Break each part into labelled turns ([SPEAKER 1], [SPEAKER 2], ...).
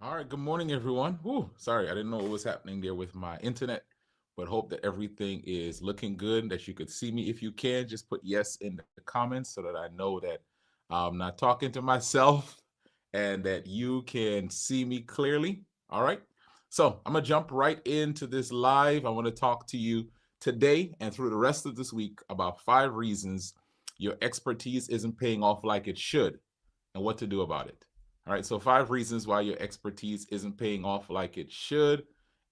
[SPEAKER 1] All right, good morning, everyone. Woo, sorry, I didn't know what was happening there with my internet, but hope that everything is looking good, that you could see me. If you can, just put yes in the comments so that I know that I'm not talking to myself and that you can see me clearly. All right, so I'm gonna jump right into this live. I want to talk to you today and through the rest of this week about 5 reasons your expertise isn't paying off like it should and what to do about it. All right, so 5 reasons why your expertise isn't paying off like it should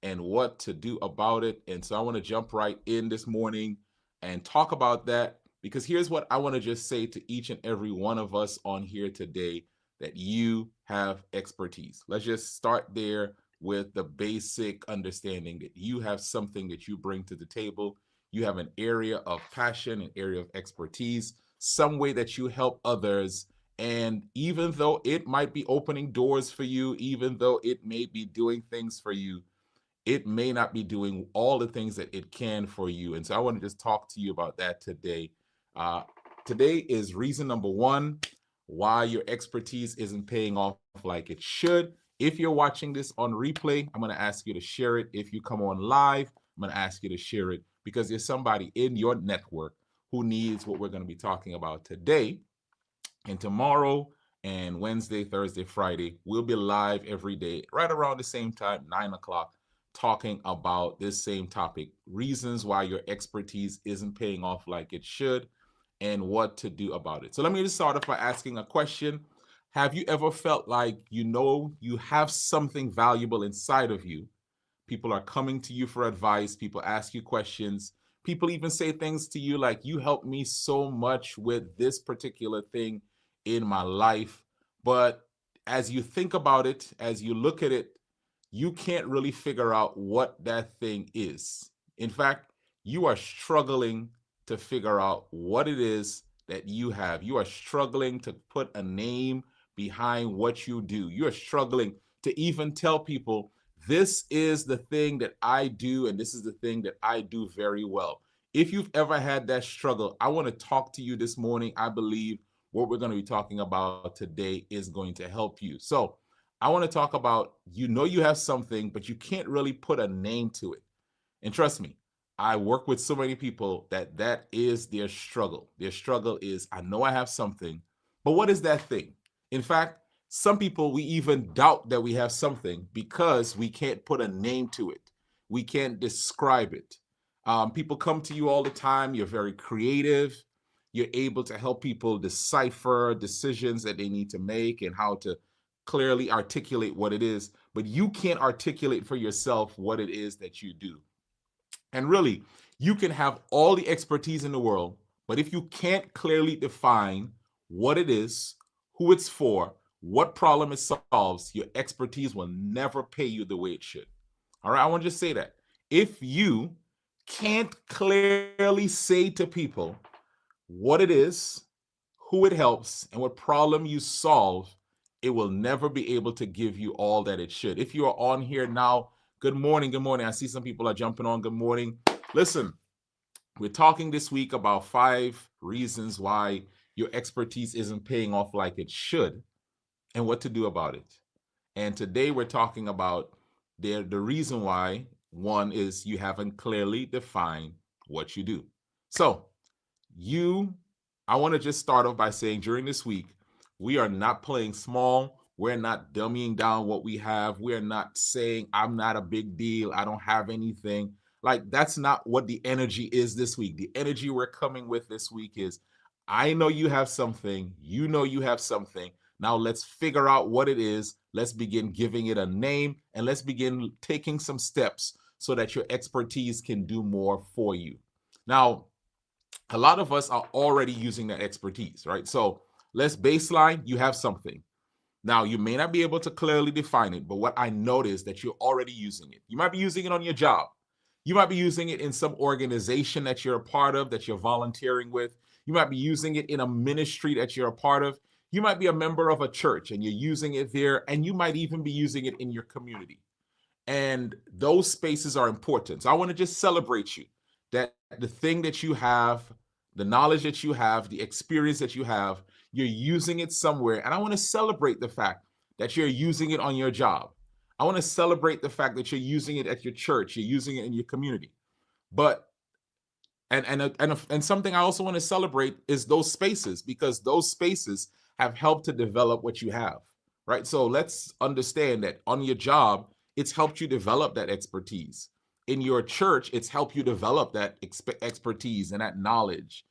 [SPEAKER 1] and what to do about it. And so I want to jump right in this morning and talk about that because here's what I want to just say to each and every one of us on here today, that you have expertise. Let's just start there with the basic understanding that you have something that you bring to the table. You have an area of passion, an area of expertise, some way that you help others. And even though it might be opening doors for you, even though it may be doing things for you, it may not be doing all the things that it can for you. And so I want to just talk to you about that today. Uh, Today is reason number one why your expertise isn't paying off like it should. If you're watching this on replay, I'm going to ask you to share it. If you come on live, I'm going to ask you to share it because there's somebody in your network who needs what we're going to be talking about today. And tomorrow and Wednesday, Thursday, Friday, we'll be live every day right around the same time, 9 o'clock, talking about this same topic, reasons why your expertise isn't paying off like it should and what to do about it. So let me just start off by asking a question. Have you ever felt like you have something valuable inside of you? People are coming to you for advice. People ask you questions. People even say things to you like, you helped me so much with this particular thing in my life. But as you think about it, as you look at it, you can't really figure out what that thing is. In fact, you are struggling to figure out what it is that you have. You are struggling to put a name behind what you do. You are struggling to even tell people, this is the thing that I do, and this is the thing that I do very well. If you've ever had that struggle, I want to talk to you this morning. I believe what we're going to be talking about today is going to help you. So, I want to talk about, you have something, but you can't really put a name to it. And trust me, I work with so many people that is their struggle. Their struggle is, I know I have something, but what is that thing? In fact, some people, we even doubt that we have something because we can't put a name to it. We can't describe it. People come to you all the time. You're very creative. You're able to help people decipher decisions that they need to make and how to clearly articulate what it is, but you can't articulate for yourself what it is that you do. And really, you can have all the expertise in the world, but if you can't clearly define what it is, who it's for, what problem it solves, your expertise will never pay you the way it should. All right, I want to just say that. If you can't clearly say to people what it is, who it helps, and what problem you solve, it will never be able to give you all that it should. If you are on here now, good morning. Good morning. I see some people are jumping on. Good morning. Listen, we're talking this week about 5 reasons why your expertise isn't paying off like it should and what to do about it. And today we're talking about the reason why. One is you haven't clearly defined what you do. So, you I want to just start off by saying during this week, we are not playing small. We're not dummying down what we have. We're not saying, I'm not a big deal. I don't have anything. Like, that's not what the energy is this week. The energy we're coming with this week is, I know you have something. You know you have something. Now let's figure out what it is. Let's begin giving it a name and let's begin taking some steps so that your expertise can do more for you. Now, a lot of us are already using that expertise, right? So let's baseline, you have something. Now, you may not be able to clearly define it, but what I noticed that you're already using it. You might be using it on your job. You might be using it in some organization that you're a part of, that you're volunteering with. You might be using it in a ministry that you're a part of. You might be a member of a church and you're using it there, and you might even be using it in your community. And those spaces are important. So I want to just celebrate you that the thing that you have, the knowledge that you have, the experience that you have, you're using it somewhere. And I want to celebrate the fact that you're using it on your job. I want to celebrate the fact that you're using it at your church, you're using it in your community. But and something I also want to celebrate is those spaces, because those spaces have helped to develop what you have, right? So let's understand that on your job, it's helped you develop that expertise. In your church, it's helped you develop that expertise and that knowledge.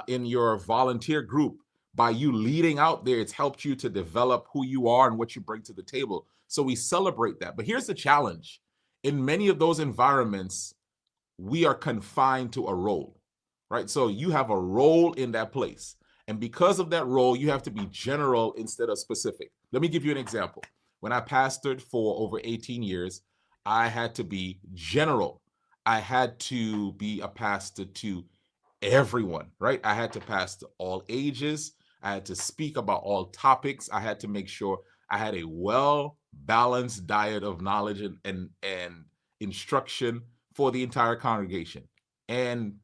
[SPEAKER 1] In your volunteer group, by you leading out there, it's helped you to develop who you are and what you bring to the table. So we celebrate that. But here's the challenge. In many of those environments, we are confined to a role, right? So you have a role in that place. And because of that role, you have to be general instead of specific. Let me give you an example. When I pastored for over 18 years, I had to be general. I had to be a pastor to everyone, right? I had to pastor all ages. I had to speak about all topics. I had to make sure I had a well-balanced diet of knowledge and instruction for the entire congregation. And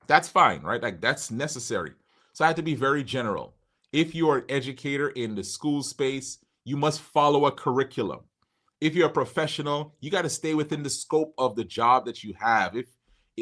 [SPEAKER 1] that's fine, right? Like, that's necessary. So I had to be very general. If you are an educator in the school space, you must follow a curriculum. If you're a professional, you got to stay within the scope of the job that you have.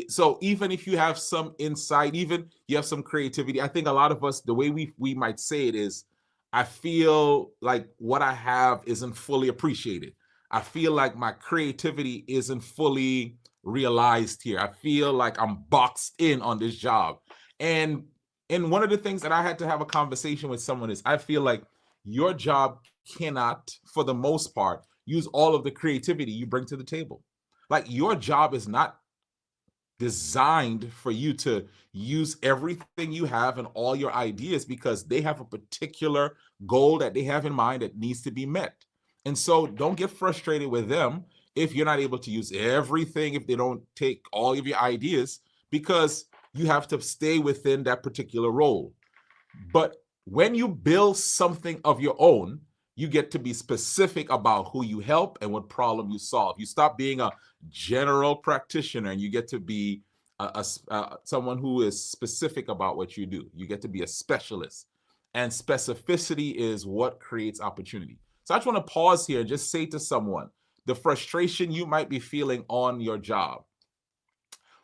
[SPEAKER 1] So even if you have some insight, even you have some creativity, I think a lot of us, the way we might say it is, I feel like what I have isn't fully appreciated. I feel like my creativity isn't fully realized here. I feel like I'm boxed in on this job. And one of the things that I had to have a conversation with someone is, I feel like your job cannot, for the most part, use all of the creativity you bring to the table. Like, your job is not designed for you to use everything you have and all your ideas, because they have a particular goal that they have in mind that needs to be met. And so don't get frustrated with them if you're not able to use everything, if they don't take all of your ideas, because you have to stay within that particular role. But when you build something of your own, you get to be specific about who you help and what problem you solve. You stop being a general practitioner and you get to be someone who is specific about what you do. You get to be a specialist. And specificity is what creates opportunity. So I just want to pause here and just say to someone, the frustration you might be feeling on your job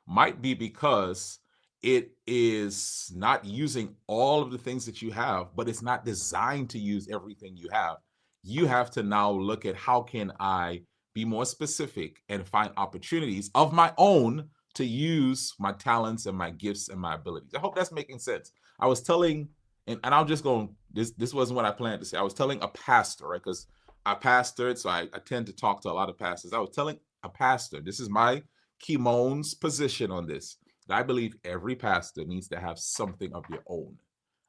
[SPEAKER 1] might be because it is not using all of the things that you have, but it's not designed to use everything you have. You have to now look at, how can I be more specific and find opportunities of my own to use my talents and my gifts and my abilities. I hope that's making sense. I was telling, and I'm just going, this wasn't what I planned to say. I was telling a pastor, right? Because I pastored, so I tend to talk to a lot of pastors. I was telling a pastor, this is my Kimon's position on this, that I believe every pastor needs to have something of your own.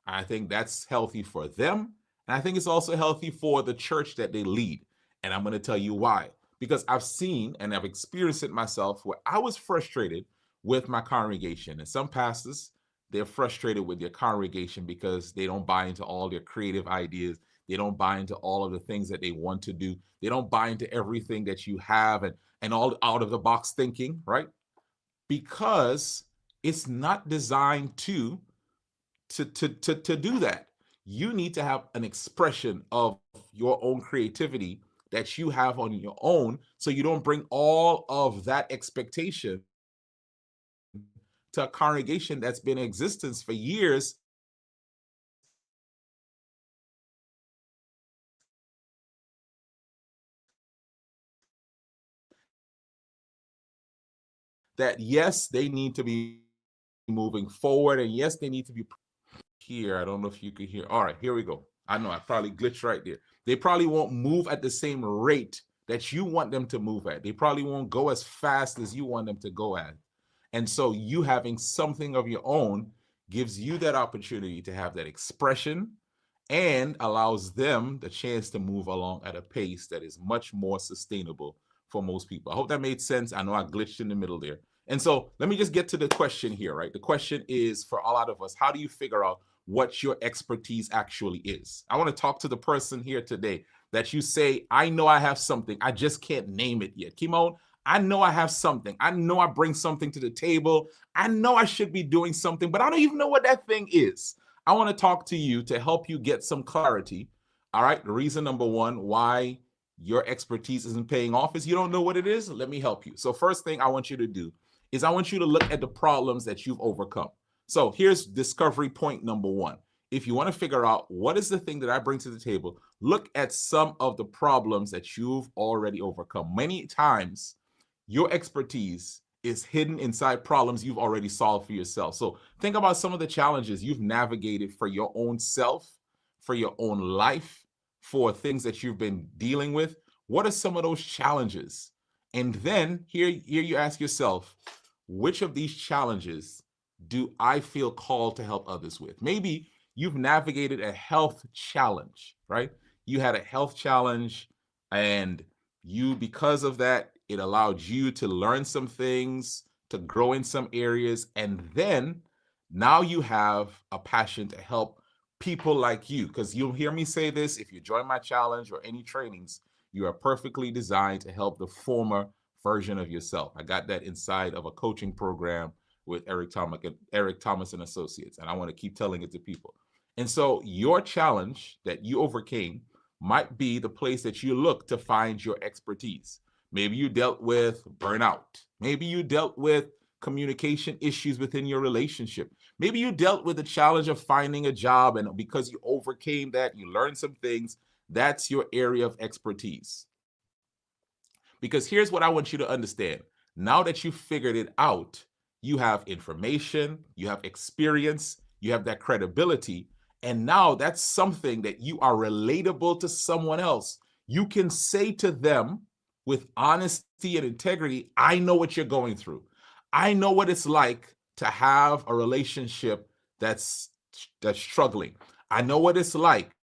[SPEAKER 1] I think that's healthy for them. And I think it's also healthy for the church that they lead. And I'm going to tell you why. Because I've seen and I've experienced it myself, where I was frustrated with my congregation. And some pastors, they're frustrated with their congregation because they don't buy into all their creative ideas. They don't buy into all of the things that they want to do. They don't buy into everything that you have and all out of the box thinking, right? Because it's not designed to do that. You need to have an expression of your own creativity that you have on your own, so you don't bring all of that expectation to a congregation that's been in existence for years, that yes, they need to be moving forward, and yes, they need to be here. I don't know if you could hear. All right, here we go. I know I probably glitched right there. They probably won't move at the same rate that you want them to move at. They probably won't go as fast as you want them to go at. And so you having something of your own gives you that opportunity to have that expression and allows them the chance to move along at a pace that is much more sustainable for most people. I hope that made sense. I know I glitched in the middle there. And so let me just get to the question here, right? The question is, for a lot of us, how do you figure out what your expertise actually is? I want to talk to the person here today that you say, I know I have something, I just can't name it yet. Kimon, I know I have something. I know I bring something to the table. I know I should be doing something, but I don't even know what that thing is. I want to talk to you to help you get some clarity. All right. The reason number one, why your expertise isn't paying off is you don't know what it is. Let me help you. So first thing I want you to do is I want you to look at the problems that you've overcome. So here's discovery point number one. If you want to figure out what is the thing that I bring to the table, look at some of the problems that you've already overcome. Many times, your expertise is hidden inside problems you've already solved for yourself. So think about some of the challenges you've navigated for your own self, for your own life, for things that you've been dealing with. What are some of those challenges? And then here you ask yourself, which of these challenges do I feel called to help others with? Maybe you've navigated a health challenge, right? You had a health challenge, and because of that, it allowed you to learn some things, to grow in some areas. And then now you have a passion to help people like you. Because you'll hear me say this if you join my challenge or any trainings, you are perfectly designed to help the former version of yourself. I got that inside of a coaching program with Eric Thomas and Associates. And I want to keep telling it to people. And so your challenge that you overcame might be the place that you look to find your expertise. Maybe you dealt with burnout. Maybe you dealt with communication issues within your relationship. Maybe you dealt with the challenge of finding a job, and because you overcame that, you learned some things. That's your area of expertise. Because here's what I want you to understand. Now that you've figured it out, you have information, you have experience, you have that credibility, and now that's something that you are relatable to someone else. You can say to them with honesty and integrity, I know what you're going through. I know what it's like to have a relationship that's struggling. I know what it's like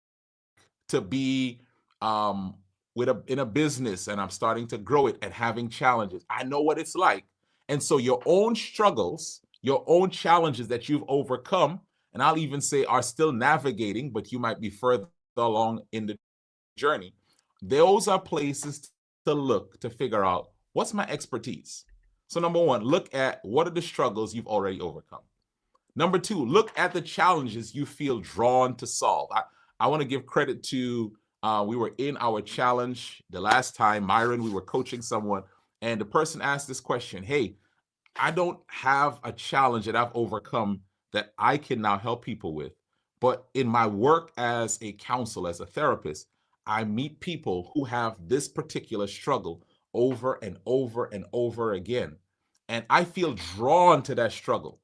[SPEAKER 1] to be in a business and I'm starting to grow it and having challenges. I know what it's like. And so your own struggles, your own challenges that you've overcome, and I'll even say are still navigating, but you might be further along in the journey. Those are places to look to figure out what's my expertise. So number one, look at what are the struggles you've already overcome. Number two, look at the challenges you feel drawn to solve. I want to give credit to, we were in our challenge the last time, Myron, we were coaching someone, and the person asked this question, hey, I don't have a challenge that I've overcome that I can now help people with. But in my work as a counselor, as a therapist, I meet people who have this particular struggle over and over and over again. And I feel drawn to that struggle.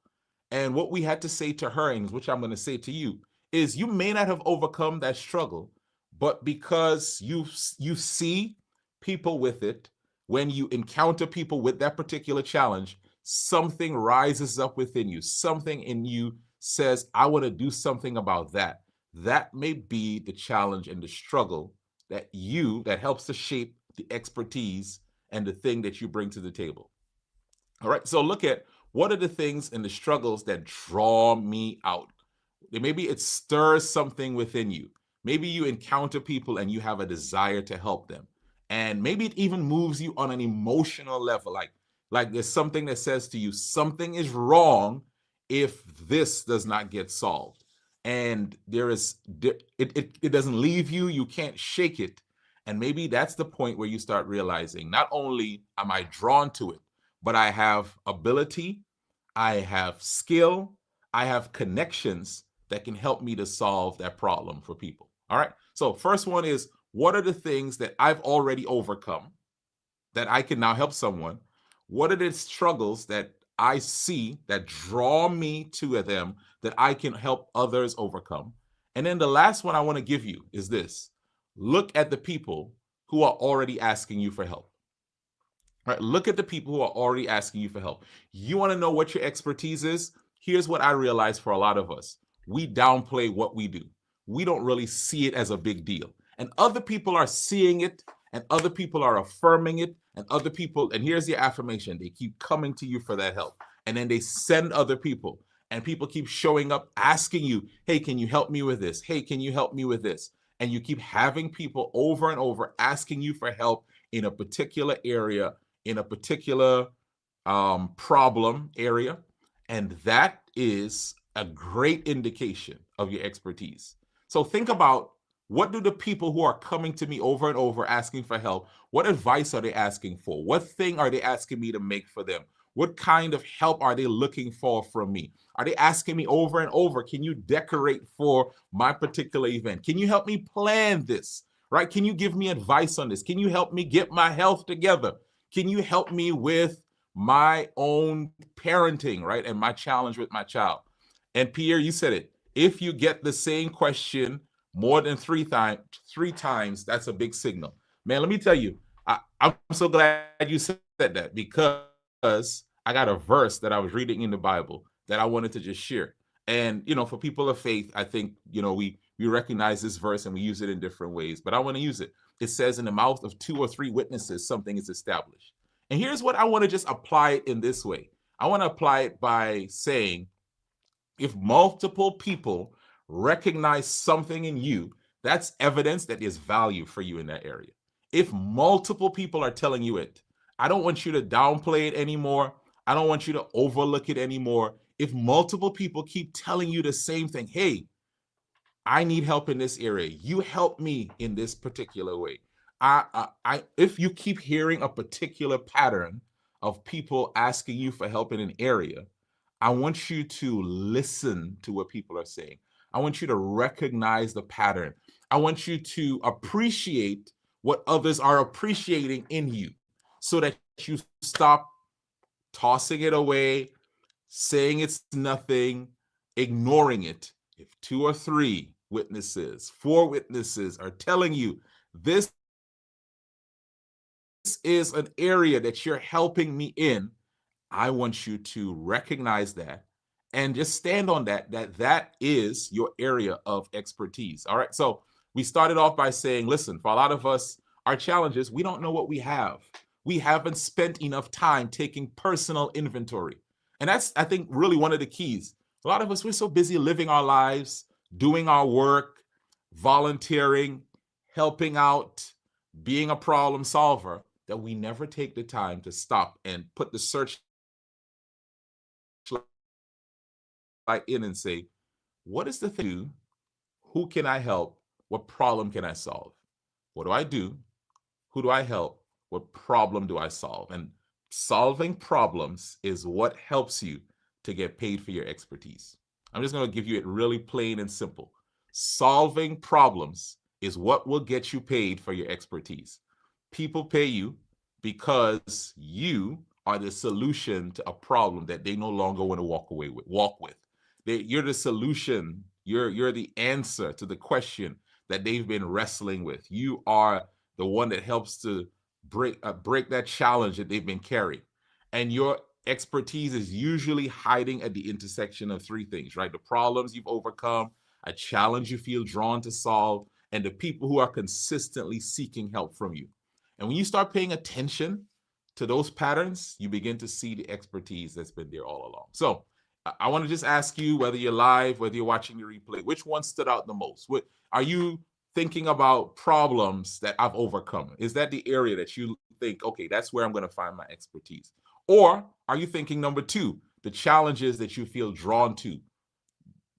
[SPEAKER 1] And what we had to say to her, and which I'm going to say to you, is you may not have overcome that struggle, but because you see people with it, when you encounter people with that particular challenge, something rises up within you. Something in you says, I want to do something about that. That may be the challenge and the struggle that helps to shape the expertise and the thing that you bring to the table. All right. So look at what are the things and the struggles that draw me out. Maybe it stirs something within you. Maybe you encounter people and you have a desire to help them. And maybe it even moves you on an emotional level. Like there's something that says to you, something is wrong if this does not get solved. And it doesn't leave you. You can't shake it. And maybe that's the point where you start realizing not only am I drawn to it, but I have ability, I have skill, I have connections that can help me to solve that problem for people. All right. So first one is, what are the things that I've already overcome that I can now help someone? What are the struggles that I see that draw me to them that I can help others overcome? And then the last one I want to give you is this. Look at the people who are already asking you for help. Right? Look at the people who are already asking you for help. You want to know what your expertise is? Here's what I realize for a lot of us. We downplay what we do. We don't really see it as a big deal. And other people are seeing it, and other people are affirming it, and other people, and here's the affirmation, they keep coming to you for that help. And then they send other people, and people keep showing up asking you, hey, can you help me with this? Hey, can you help me with this? And you keep having people over and over asking you for help in a particular area, in a particular problem area. And that is a great indication of your expertise. So think about What do the people who are coming to me over and over asking for help, what advice are they asking for? What thing are they asking me to make for them? What kind of help are they looking for from me? Are they asking me over and over, can you decorate for my particular event? Can you help me plan this? Right? Can you give me advice on this? Can you help me get my health together? Can you help me with my own parenting, right? And my challenge with my child. And Pierre, you said it. If you get the same question more than three times, that's a big signal. Man, let me tell you, I'm so glad you said that, because I got a verse that I was reading in the Bible that I wanted to just share. And for people of faith, I think we recognize this verse and we use it in different ways, but I want to use it. It says, in the mouth of 2 or 3 witnesses, something is established. And here's what I want to just apply it in this way. I want to apply it by saying, if multiple people recognize something in you, that's evidence that there's value for you in that area. If multiple people are telling you it, I don't want you to downplay it anymore. I don't want you to overlook it anymore. If multiple people keep telling you the same thing, hey, I need help in this area, you help me in this particular way. If you keep hearing a particular pattern of people asking you for help in an area, I want you to listen to what people are saying. I want you to recognize the pattern. I want you to appreciate what others are appreciating in you, so that you stop tossing it away, saying it's nothing, ignoring it. If 2 or 3 witnesses, 4 witnesses are telling you this is an area that you're helping me in, I want you to recognize that and just stand on that is your area of expertise. All right. So we started off by saying, listen, for a lot of us, our challenges, we don't know what we have. We haven't spent enough time taking personal inventory. And that's, I think, really one of the keys. A lot of us, we're so busy living our lives, doing our work, volunteering, helping out, being a problem solver, that we never take the time to stop and put the search light in and say, what is the thing? Who can I help? What problem can I solve? What do I do? Who do I help? What problem do I solve? And solving problems is what helps you to get paid for your expertise. I'm just going to give you it really plain and simple. Solving problems is what will get you paid for your expertise. People pay you because you are the solution to a problem that they no longer want to walk with. You're the solution. You're the answer to the question that they've been wrestling with. You are the one that helps to break that challenge that they've been carrying. And your expertise is usually hiding at the intersection of 3 things, right? The problems you've overcome, a challenge you feel drawn to solve, and the people who are consistently seeking help from you. And when you start paying attention to those patterns, you begin to see the expertise that's been there all along. So I want to just ask you, whether you're live, whether you're watching the replay, which one stood out the most? What are you thinking about? Problems that I've overcome? Is that the area that you think, okay, that's where I'm going to find my expertise? Or are you thinking number 2, the challenges that you feel drawn to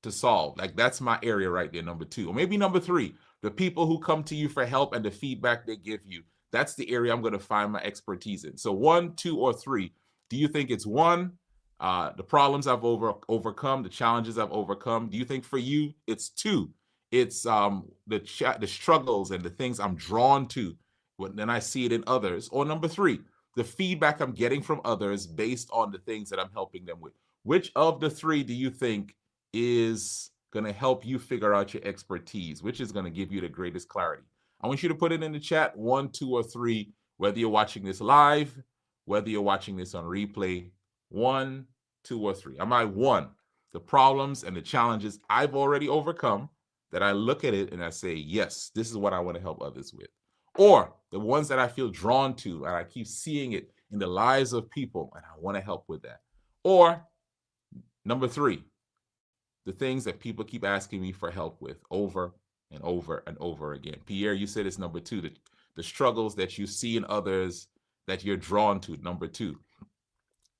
[SPEAKER 1] solve? Like, that's my area right there, number 2. Or maybe number 3, the people who come to you for help and the feedback they give you. That's the area I'm going to find my expertise in. So 1, 2, or 3. Do you think it's 1, the problems I've overcome, the challenges I've overcome? Do you think for you it's 2? It's the struggles and the things I'm drawn to when I see it in others? Or number 3, the feedback I'm getting from others based on the things that I'm helping them with? Which of the 3 do you think is going to help you figure out your expertise? Which is going to give you the greatest clarity? I want you to put it in the chat, 1, 2, or 3, whether you're watching this live, whether you're watching this on replay. 1, 2, or 3. Am I 1, the problems and the challenges I've already overcome, that I look at it and I say, yes, this is what I want to help others with? Or the ones that I feel drawn to and I keep seeing it in the lives of people and I want to help with that? Or number 3, the things that people keep asking me for help with over and over and over again? Pierre, you said it's number 2, the struggles that you see in others that you're drawn to, number 2.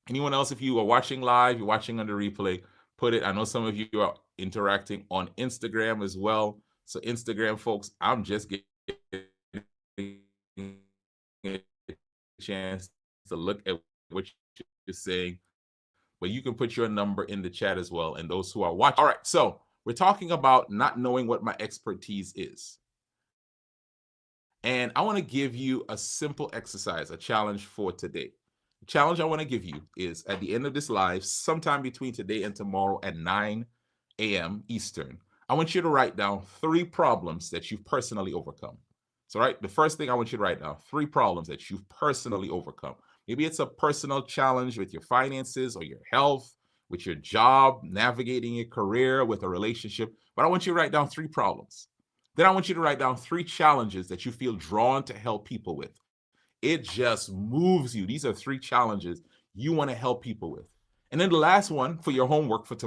[SPEAKER 1] Anyone else, if you are watching live, you're watching on the replay, put it. I know some of you are interacting on Instagram as well. So Instagram folks, I'm just getting a chance to look at what you're saying, but you can put your number in the chat as well. And those who are watching. All right. So we're talking about not knowing what my expertise is. And I want to give you a simple exercise, a challenge for today. The challenge I want to give you is at the end of this live, sometime between today and tomorrow at 9 a.m. Eastern, I want you to write down 3 problems that you've personally overcome. So, right, the first thing I want you to write down 3 problems that you've personally overcome. Maybe it's a personal challenge with your finances or your health, with your job, navigating your career, with a relationship. But I want you to write down 3 problems. Then I want you to write down 3 challenges that you feel drawn to help people with. It just moves you. These are 3 challenges you want to help people with. And then the last one for your homework for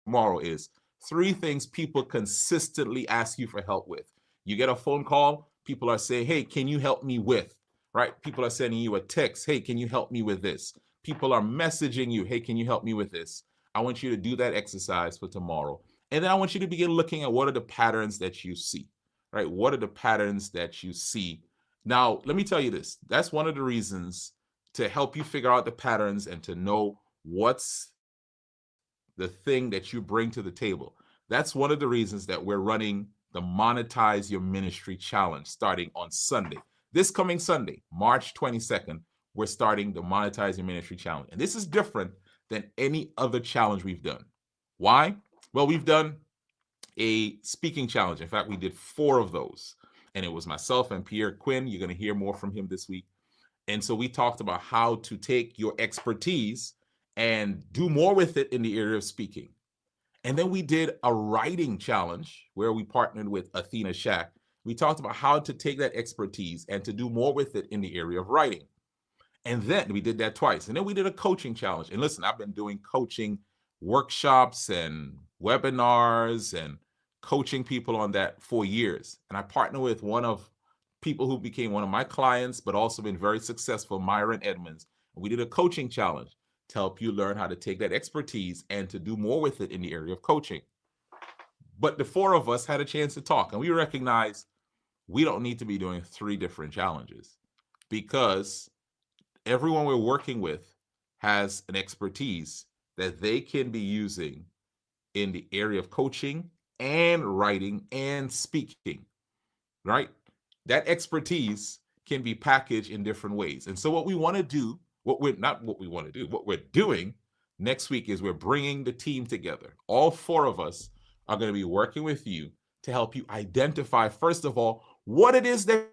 [SPEAKER 1] tomorrow is 3 things people consistently ask you for help with. You get a phone call, people are saying, hey, can you help me with, right? People are sending you a text, hey, can you help me with this? People are messaging you, hey, can you help me with this? I want you to do that exercise for tomorrow. And then I want you to begin looking at what are the patterns that you see, right? What are the patterns that you see? Now, let me tell you this. That's one of the reasons to help you figure out the patterns and to know what's the thing that you bring to the table. That's one of the reasons that we're running the Monetize Your Ministry Challenge starting on Sunday. This coming Sunday, March 22nd, we're starting the Monetize Your Ministry Challenge. And this is different than any other challenge we've done. Why? Well, we've done a speaking challenge. In fact, we did 4 of those. And it was myself and Pierre Quinn. You're going to hear more from him this week. And so we talked about how to take your expertise and do more with it in the area of speaking. And then we did a writing challenge where we partnered with Athena Shack. We talked about how to take that expertise and to do more with it in the area of writing. And then we did that twice. And then we did a coaching challenge. And listen, I've been doing coaching workshops and webinars and coaching people on that for years. And I partnered with one of people who became one of my clients, but also been very successful, Myron Edmonds. And we did a coaching challenge to help you learn how to take that expertise and to do more with it in the area of coaching. But the 4 of us had a chance to talk, and we recognized we don't need to be doing 3 different challenges because everyone we're working with has an expertise that they can be using in the area of coaching and writing and speaking, right? That expertise can be packaged in different ways. And so what we want to do, what we're doing next week is we're bringing the team together. All 4 of us are going to be working with you to help you identify, first of all, what it is that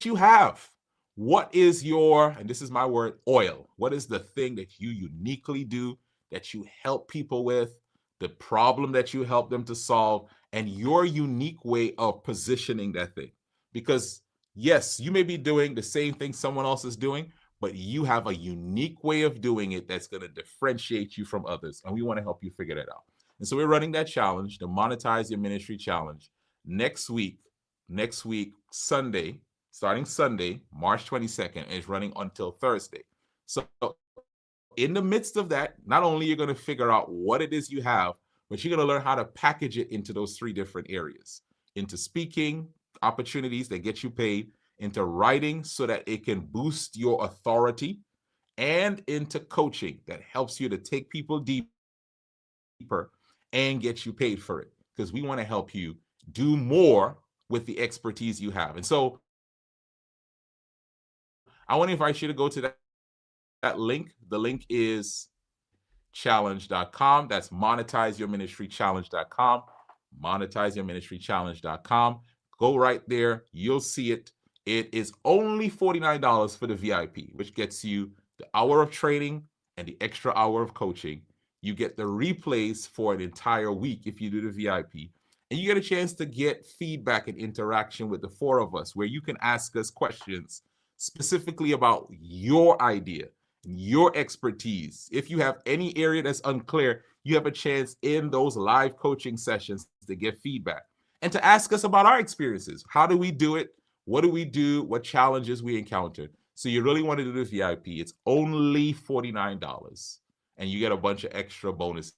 [SPEAKER 1] you have. What is your, and this is my word, oil? What is the thing that you uniquely do, that you help people with, the problem that you help them to solve, and your unique way of positioning that thing? Because yes, you may be doing the same thing someone else is doing, but you have a unique way of doing it that's going to differentiate you from others. And we want to help you figure that out. And so we're running that challenge, the Monetize Your Ministry Challenge, next week, Sunday, starting Sunday, March 22nd, and it's running until Thursday. So in the midst of that, not only you're going to figure out what it is you have, but you're going to learn how to package it into those 3 different areas, into speaking, opportunities that get you paid, into writing so that it can boost your authority, and into coaching that helps you to take people deeper and get you paid for it, because we want to help you do more with the expertise you have. And so I want to invite you to go to that link. The link is challenge.com. That's monetizeyourministrychallenge.com. Monetizeyourministrychallenge.com. Go right there. You'll see it. It is only $49 for the VIP, which gets you the hour of training and the extra hour of coaching. You get the replays for an entire week if you do the VIP. And you get a chance to get feedback and interaction with the 4 of us, where you can ask us questions specifically about your idea, your expertise. If you have any area that's unclear, you have a chance in those live coaching sessions to get feedback and to ask us about our experiences. How do we do it? What do we do? What challenges we encountered? So you really want to do the VIP. It's only $49, and you get a bunch of extra bonuses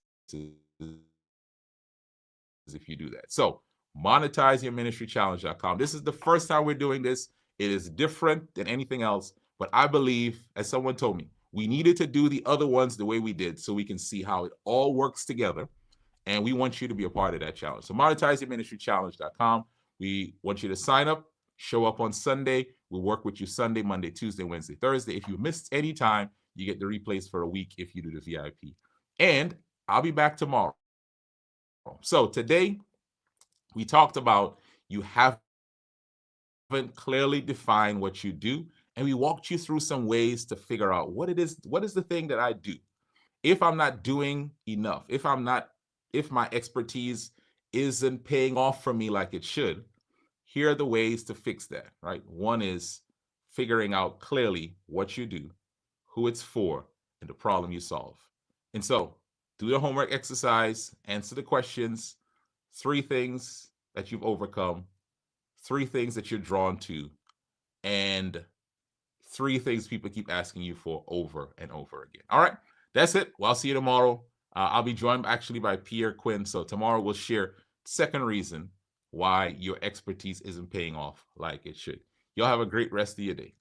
[SPEAKER 1] if you do that. So monetizeyourministrychallenge.com. This is the first time we're doing this. It is different than anything else, but I believe, as someone told me, we needed to do the other ones the way we did so we can see how it all works together. And we want you to be a part of that challenge. So monetizeyourministrychallenge.com. We want you to sign up, show up on Sunday. We'll work with you Sunday, Monday, Tuesday, Wednesday, Thursday. If you missed any time, you get the replays for a week if you do the VIP. And I'll be back tomorrow. So today, we talked about you haven't clearly defined what you do, and we walked you through some ways to figure out what is the thing that I do. If I'm not doing enough, if my expertise isn't paying off for me like it should, here are the ways to fix that, right? One is figuring out clearly what you do, who it's for, and the problem you solve. And so do the homework exercise, answer the questions, 3 things that you've overcome, 3 things that you're drawn to, and 3 things people keep asking you for over and over again. All right, that's it. Well, I'll see you tomorrow. I'll be joined actually by Pierre Quinn. So tomorrow we'll share second reason why your expertise isn't paying off like it should. Y'all have a great rest of your day.